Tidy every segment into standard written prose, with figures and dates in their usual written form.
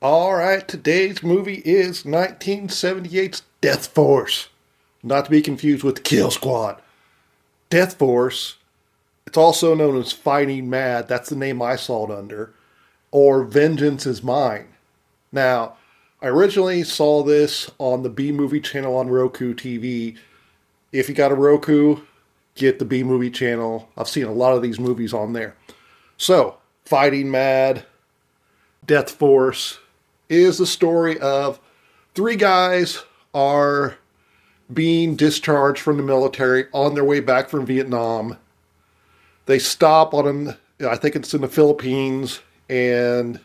All right, today's movie is 1978's Death Force. Not to be confused with the Kill Squad. Death Force, it's also known as Fighting Mad, that's the name I saw it under, or Vengeance is Mine. Now, I originally saw this on the B Movie channel on Roku TV. If you got a Roku, get the B Movie channel. I've seen a lot of these movies on there. So, Fighting Mad, Death Force is the story of three guys are being discharged from the military on their way back from Vietnam. They stop on I think it's in the Philippines, and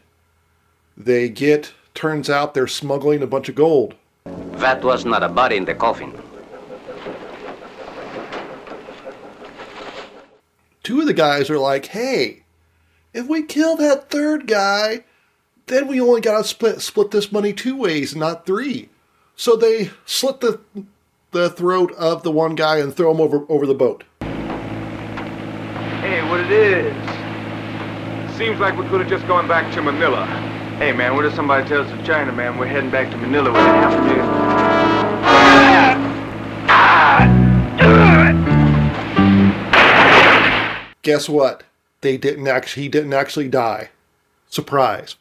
turns out they're smuggling a bunch of gold. That was not a body in the coffin. Two of the guys are like, hey, if we kill that third guy, then we only got to split this money two ways, not three. So they slit the throat of the one guy and throw him over the boat. Hey, what it is? Seems like we could have just gone back to Manila. Hey, man, what if somebody tells the China man we're heading back to Manila with half a million? Guess what? He didn't actually die. Surprise.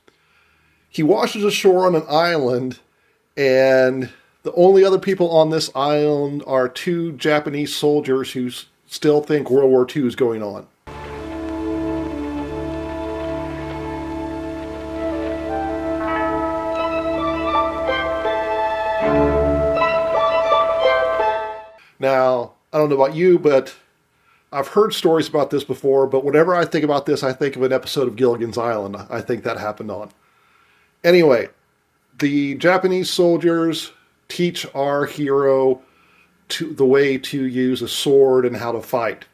He washes ashore on an island, and the only other people on this island are two Japanese soldiers who still think World War II is going on. Now, I don't know about you, but I've heard stories about this before, but whenever I think about this, I think of an episode of Gilligan's Island. I think that happened on. Anyway, the Japanese soldiers teach our hero the way to use a sword and how to fight.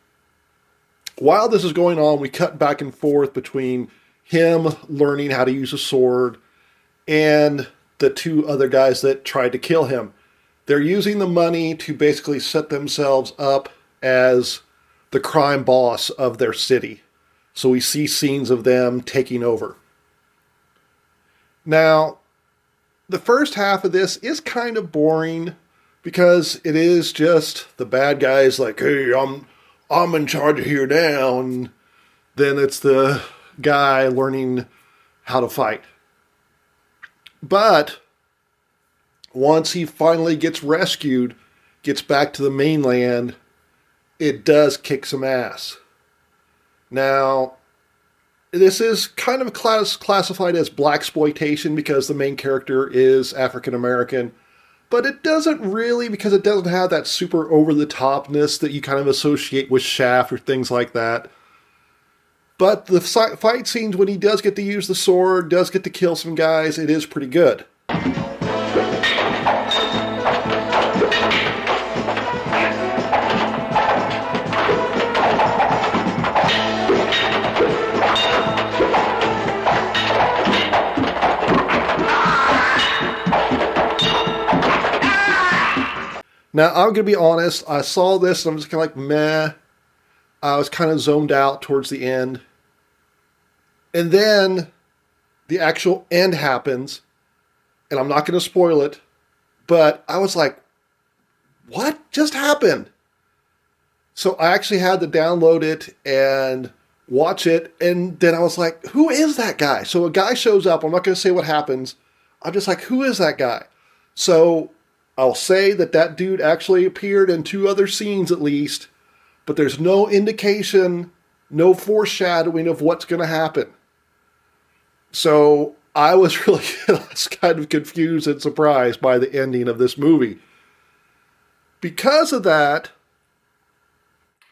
While this is going on, we cut back and forth between him learning how to use a sword and the two other guys that tried to kill him. They're using the money to basically set themselves up as the crime boss of their city. So we see scenes of them taking over. Now, the first half of this is kind of boring because it is just the bad guys like, hey, I'm in charge of here now, and then it's the guy learning how to fight. But once he finally gets rescued, gets back to the mainland, it does kick some ass. Now, this is kind of classified as blaxploitation because the main character is African American, but it doesn't really, because it doesn't have that super over-the-topness that you kind of associate with Shaft or things like that. But the fight scenes, when he does get to use the sword, does get to kill some guys, it is pretty good. Now, I'm going to be honest, I saw this and I'm just kind of like, meh. I was kind of zoned out towards the end. And then the actual end happens, and I'm not going to spoil it, but I was like, what just happened? So I actually had to download it and watch it, and then I was like, who is that guy? So a guy shows up, I'm not going to say what happens. I'm just like, who is that guy? So I'll say that dude actually appeared in two other scenes at least, but there's no indication, no foreshadowing of what's going to happen. So I was really kind of confused and surprised by the ending of this movie. Because of that,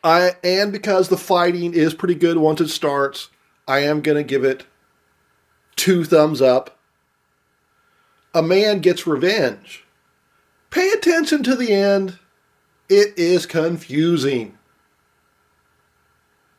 and because the fighting is pretty good once it starts, I am going to give it 2 thumbs up. A Man Gets Revenge. Pay attention to the end. It is confusing.